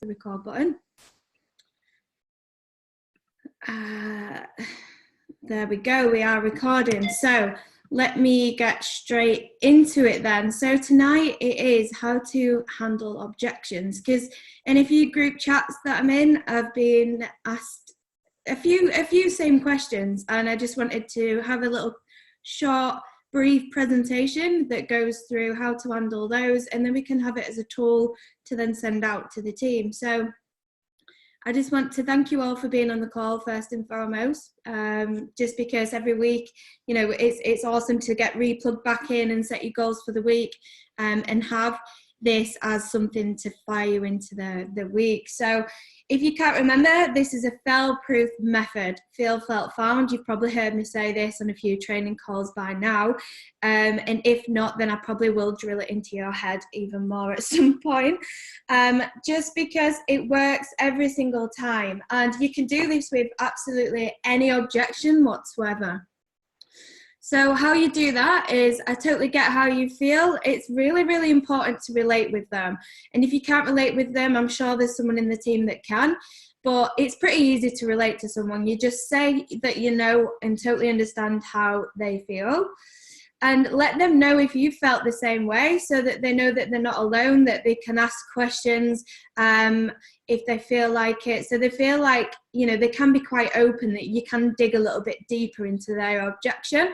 the record button. There we go, we are recording. So let me get straight into it then. So tonight it is how to handle objections, because in a few group chats that I'm in, I've been asked a few same questions, and I just wanted to have a little short, brief presentation that goes through how to handle those, and then we can have it as a tool to then send out to the team. So I just want to thank you all for being on the call first and foremost, just because every week, you know, it's awesome to get replugged back in and set your goals for the week, and have this as something to fire you into the week. So if you can't remember, this is a fail-proof method. Feel, felt, found. You've probably heard me say this on a few training calls by now. And if not, then I probably will drill it into your head even more at some point. Just because it works every single time. And you can do this with absolutely any objection whatsoever. So how you do that is, I totally get how you feel. It's really, really important to relate with them. And if you can't relate with them, I'm sure there's someone in the team that can. But it's pretty easy to relate to someone. You just say that you know and totally understand how they feel. And let them know if you felt the same way, so that they know that they're not alone, that they can ask questions if they feel like it. So they feel like, you know, they can be quite open, that you can dig a little bit deeper into their objection,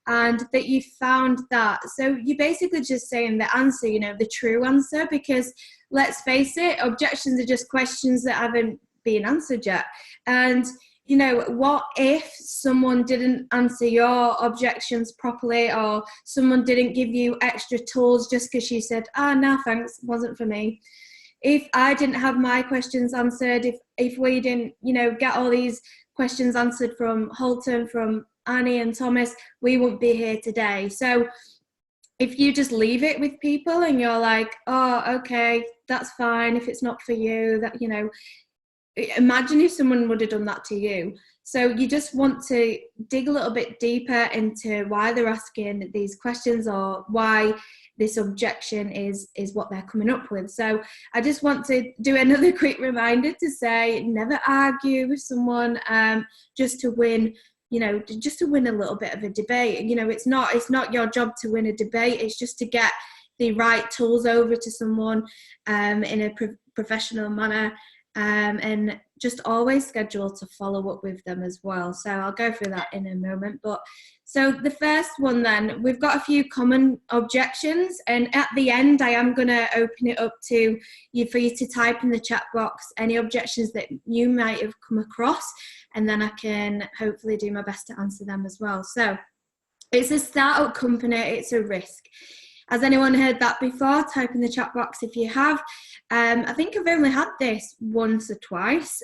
and that you found that. So you're basically just saying the answer, you know, the true answer, because let's face it, objections are just questions that haven't been answered yet. And you know, what if someone didn't answer your objections properly, or someone didn't give you extra tools just because you said, no, thanks, wasn't for me. If I didn't have my questions answered, if we didn't, you know, get all these questions answered from Holton, from Annie and Thomas, we wouldn't be here today. So if you just leave it with people and you're like, oh, okay, that's fine. If it's not for you, that, you know, imagine if someone would have done that to you. So you just want to dig a little bit deeper into why they're asking these questions, or why this objection is what they're coming up with. So I just want to do another quick reminder to say, never argue with someone just to win, you know, just to win a little bit of a debate. You know, it's not your job to win a debate. It's just to get the right tools over to someone in a professional manner. And just always schedule to follow up with them as well. So I'll go through that in a moment. But so the first one then, we've got a few common objections, and at the end I am going to open it up to you for you to type in the chat box any objections that you might have come across, and then I can hopefully do my best to answer them as well. So it's a startup company, it's a risk. Has anyone heard that before? Type in the chat box if you have. I think I've only had this once or twice,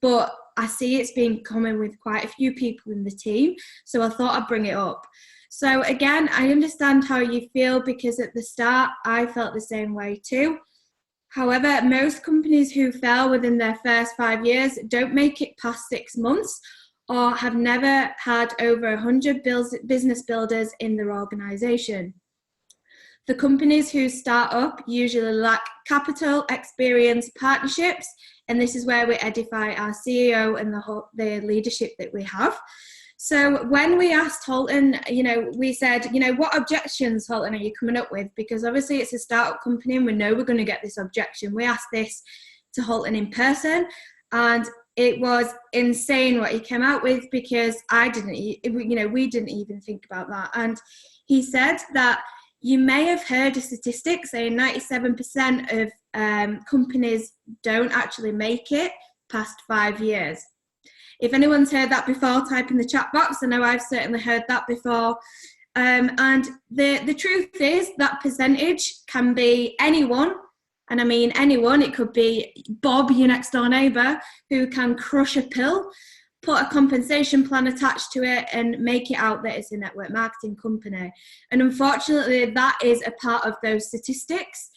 but I see it's been common with quite a few people in the team, so I thought I'd bring it up. So again, I understand how you feel, because at the start I felt the same way too. However, most companies who fail within their first 5 years don't make it past 6 months, or have never had over 100 business builders in their organisation. The companies who start up usually lack capital, experience, partnerships, and this is where we edify our CEO and the leadership that we have. So when we asked Holton, you know, we said, you know, what objections, Holton, are you coming up with? Because obviously it's a startup company and we know we're going to get this objection. We asked this to Holton in person, and it was insane what he came out with, because we didn't even think about that. And he said that you may have heard a statistic saying 97% of companies don't actually make it past 5 years. If anyone's heard that before, type in the chat box. I know I've certainly heard that before. And the truth is that percentage can be anyone, and I mean anyone. It could be Bob, your next door neighbour, who can crush a pill, put a compensation plan attached to it, and make it out that it's a network marketing company. And unfortunately, that is a part of those statistics.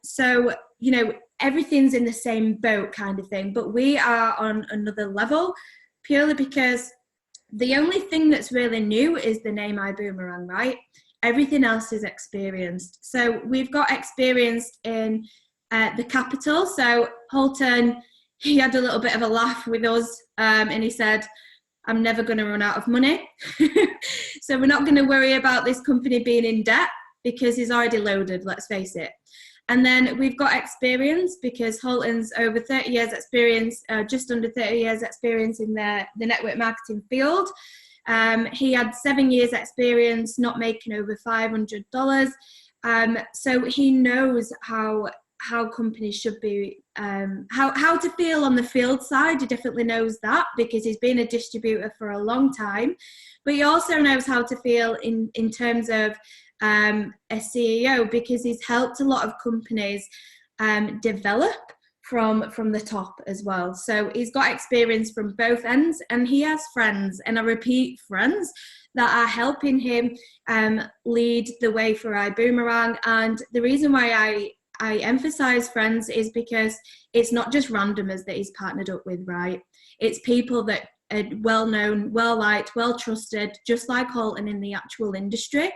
So, you know, everything's in the same boat kind of thing, but we are on another level, purely because the only thing that's really new is the name iBoomerang, right? Everything else is experienced. So we've got experience in the capital. So Holton, he had a little bit of a laugh with us, and he said, I'm never going to run out of money. So we're not going to worry about this company being in debt because he's already loaded, let's face it. And then we've got experience, because Holton's over 30 years experience, just under 30 years experience in the network marketing field. He had 7 years experience not making over $500. So he knows how companies should be, how to feel on the field side. He definitely knows that because he's been a distributor for a long time, but he also knows how to feel in terms of a CEO, because he's helped a lot of companies develop from the top as well. So he's got experience from both ends, and he has friends, and I repeat, friends that are helping him lead the way for iBoomerang. And the reason why I emphasize friends is because it's not just randomers that he's partnered up with, right? It's people that are well known, well liked, well trusted, just like Holton in the actual industry.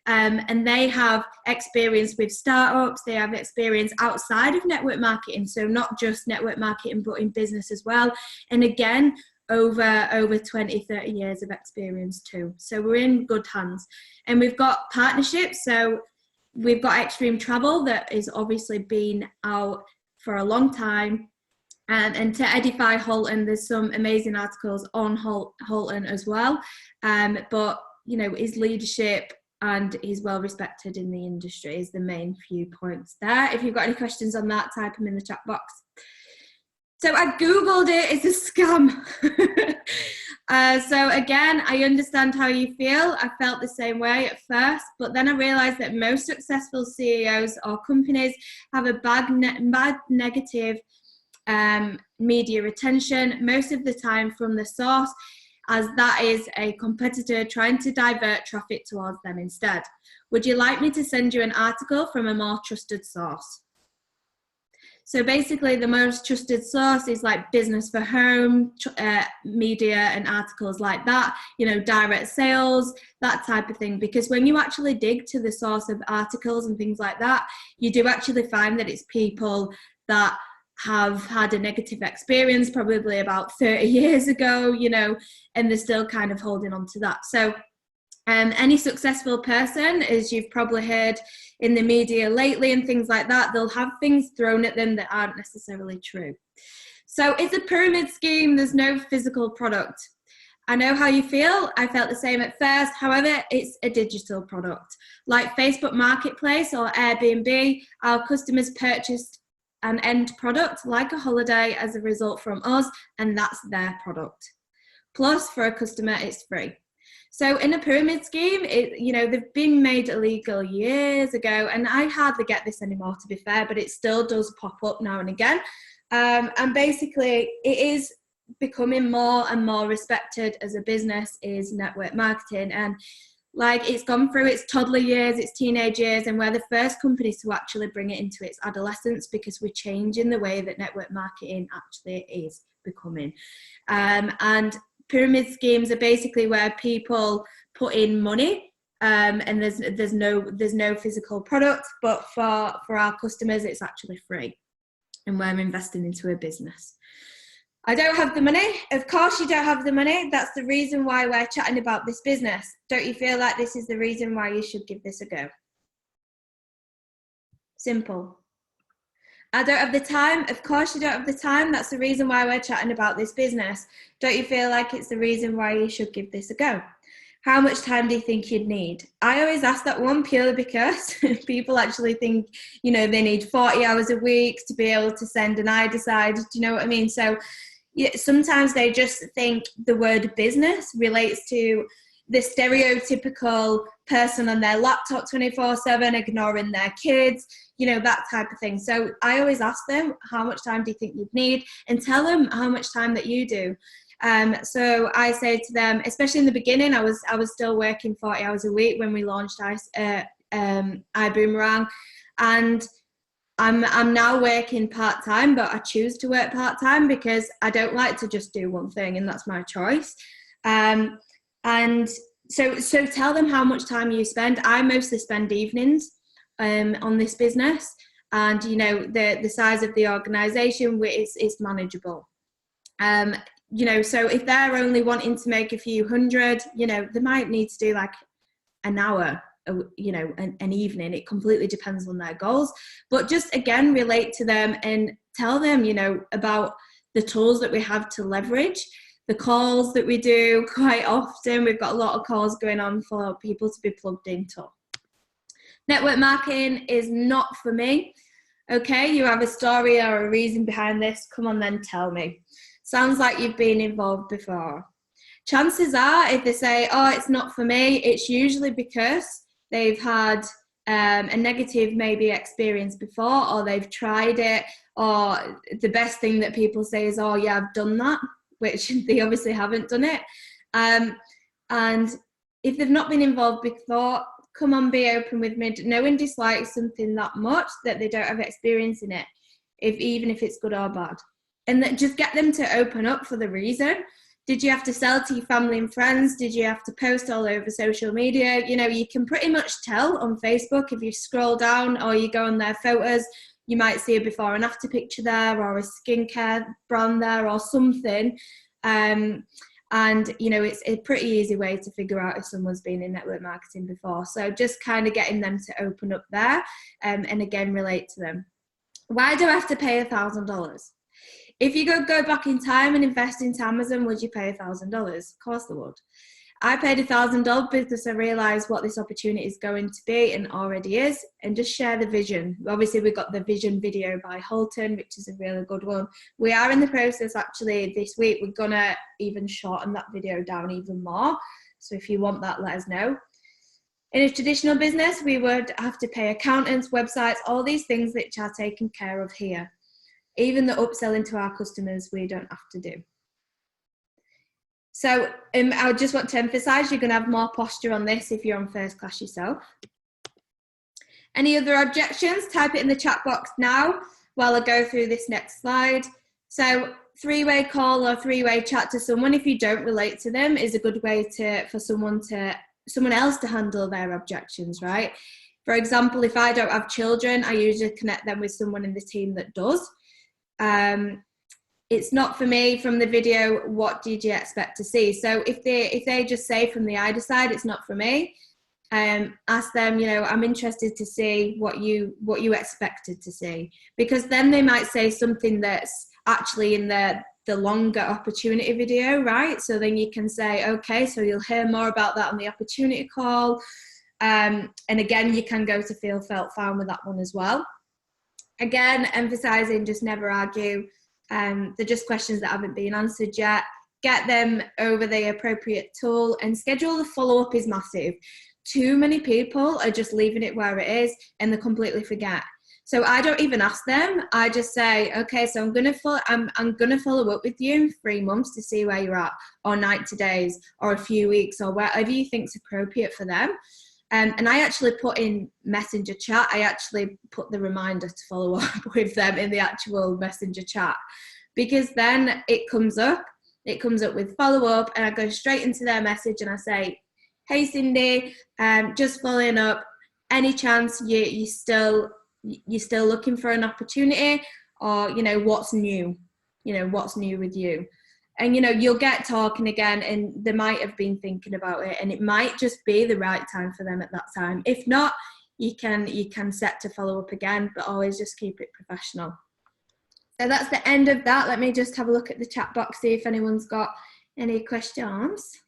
And they have experience with startups, they have experience outside of network marketing, so not just network marketing but in business as well. And again, over 20, 30 years of experience too. So we're in good hands. And we've got partnerships, so we've got Extreme Travel that has obviously been out for a long time. And to edify Holton, there's some amazing articles on Holton as well. But, you know, his leadership and he's well respected in the industry is the main few points there. If you've got any questions on that, type them in the chat box. So I Googled it, it's a scam. So again, I understand how you feel. I felt the same way at first, but then I realized that most successful CEOs or companies have a bad negative media retention, most of the time from the source, as that is a competitor trying to divert traffic towards them instead. Would you like me to send you an article from a more trusted source? So basically the most trusted source is like Business for Home, media and articles like that, you know, direct sales, that type of thing. Because when you actually dig to the source of articles and things like that, you do actually find that it's people that have had a negative experience probably about 30 years ago, you know, and they're still kind of holding on to that. So any successful person, as you've probably heard in the media lately and things like that, they'll have things thrown at them that aren't necessarily true. So it's a pyramid scheme. There's no physical product. I know how you feel. I felt the same at first. However, it's a digital product. Like Facebook Marketplace or Airbnb, our customers purchased an end product like a holiday as a result from us, and that's their product. Plus, for a customer, it's free. So in a pyramid scheme, you know, they've been made illegal years ago, and I hardly get this anymore, to be fair, but it still does pop up now and again. And basically, it is becoming more and more respected as a business, is network marketing. And like, it's gone through its toddler years, its teenage years, and we're the first companies to actually bring it into its adolescence, because we're changing the way that network marketing actually is becoming. And pyramid schemes are basically where people put in money, and there's no physical product, but for our customers, it's actually free, and we're investing into a business. I don't have the money. Of course you don't have the money. That's the reason why we're chatting about this business. Don't you feel like this is the reason why you should give this a go? Simple. I don't have the time. Of course you don't have the time. That's the reason why we're chatting about this business. Don't you feel like it's the reason why you should give this a go? How much time do you think you'd need? I always ask that one purely because people actually think, you know, they need 40 hours a week to be able to send an I decide. Do you know what I mean? So yeah, sometimes they just think the word business relates to the stereotypical person on their laptop 24/7, ignoring their kids, you know, that type of thing. So I always ask them, how much time do you think you'd need? And tell them how much time that you do. So I say to them, especially in the beginning, I was still working 40 hours a week when we launched iBoomerang, and I'm now working part-time, but I choose to work part-time because I don't like to just do one thing, and that's my choice. And so tell them how much time you spend. I mostly spend evenings on this business, and you know the size of the organization is manageable. You know, so if they're only wanting to make a few hundred, you know, they might need to do like an hour, you know, an evening. It completely depends on their goals, but just again relate to them and tell them, you know, about the tools that we have to leverage, the calls that we do quite often. We've got a lot of calls going on for people to be plugged into. Network marketing is not for me. Okay, you have a story or a reason behind this, come on then, tell me. Sounds like you've been involved before. Chances are, if they say, oh, it's not for me, it's usually because they've had a negative maybe experience before, or they've tried it, or the best thing that people say is, oh yeah, I've done that, which they obviously haven't done it. And if they've not been involved before, come on, be open with me. No one dislikes something that much that they don't have experience in it, even if it's good or bad. And that just get them to open up for the reason. Did you have to sell to your family and friends? Did you have to post all over social media? You know, you can pretty much tell on Facebook if you scroll down or you go on their photos, you might see a before and after picture there, or a skincare brand there, or something. And, you know, it's a pretty easy way to figure out if someone's been in network marketing before. So just kind of getting them to open up there and again, relate to them. Why do I have to pay $1,000? If you go back in time and invest into Amazon, would you pay $1,000? Of course they would. I paid $1,000 because I realised what this opportunity is going to be and already is, and just share the vision. Obviously, we got the vision video by Holton, which is a really good one. We are in the process, actually, this week, we're going to even shorten that video down even more. So if you want that, let us know. In a traditional business, we would have to pay accountants, websites, all these things which are taken care of here. Even the upselling to our customers, we don't have to do. So I just want to emphasize, you're going to have more posture on this if you're on first class yourself. Any other objections? Type it in the chat box now while I go through this next slide. So three-way call or three-way chat to someone, if you don't relate to them, is a good way for someone else to handle their objections, right? For example, if I don't have children, I usually connect them with someone in the team that does. It's not for me from the video, what did you expect to see? So if they just say from the either side, it's not for me, ask them, you know, I'm interested to see what you expected to see, because then they might say something that's actually in the longer opportunity video, right? So then you can say, okay, so you'll hear more about that on the opportunity call. And again, you can go to feel, felt, found with that one as well. Again, emphasizing just never argue. They're just questions that haven't been answered yet. Get them over the appropriate tool, and schedule the follow-up is massive. Too many people are just leaving it where it is and they completely forget. So I don't even ask them. I just say, okay, so I'm gonna follow up with you in 3 months to see where you're at, or 90 days, or a few weeks, or whatever you think's appropriate for them. And I actually put in messenger chat, I actually put the reminder to follow up with them in the actual messenger chat, because then it comes up with follow up, and I go straight into their message and I say, hey Cindy, just following up, any chance you're still looking for an opportunity, or, you know, what's new with you? And, you know, you'll get talking again, and they might have been thinking about it, and it might just be the right time for them at that time. If not, you can set to follow up again, but always just keep it professional. So that's the end of that. Let me just have a look at the chat box, see if anyone's got any questions.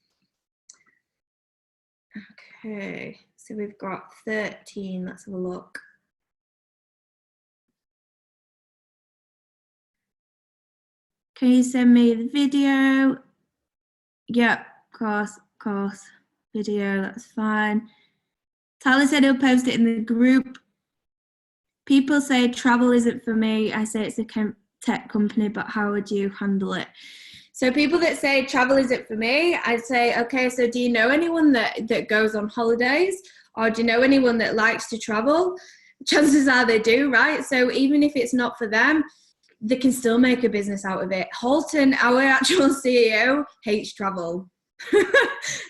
Okay, so we've got 13. Let's have a look. Can you send me the video? Yep, of course. Video, that's fine. Tyler said he'll post it in the group. People say travel isn't for me. I say it's a tech company, but how would you handle it? So people that say travel isn't for me, I'd say, okay, so do you know anyone that goes on holidays? Or do you know anyone that likes to travel? Chances are they do, right? So even if it's not for them, they can still make a business out of it. Holton, our actual CEO, hates travel.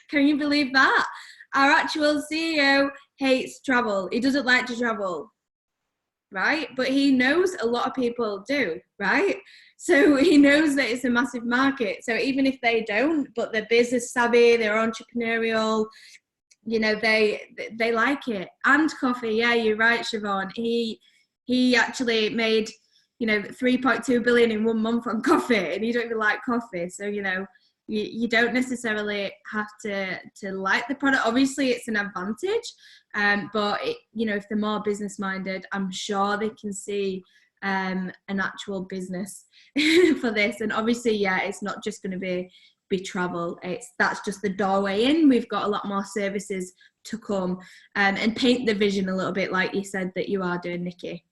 Can you believe that? Our actual CEO hates travel. He doesn't like to travel. right? But he knows a lot of people do, right? So he knows that it's a massive market. So even if they don't, but they're business savvy, they're entrepreneurial, you know, they like it. And coffee, yeah, you're right, Siobhan. He actually made, you know, 3.2 billion in 1 month on coffee, and you don't even like coffee. So, you know, you don't necessarily have to like the product. Obviously, it's an advantage, but you know, if they're more business minded, I'm sure they can see an actual business for this. And obviously, yeah, it's not just going to be travel. That's just the doorway in. We've got a lot more services to come, and paint the vision a little bit, like you said that you are doing, Nikki.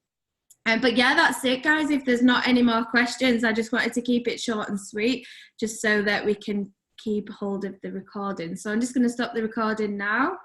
But yeah, that's it, guys. If there's not any more questions, I just wanted to keep it short and sweet, just so that we can keep hold of the recording. So I'm just going to stop the recording now.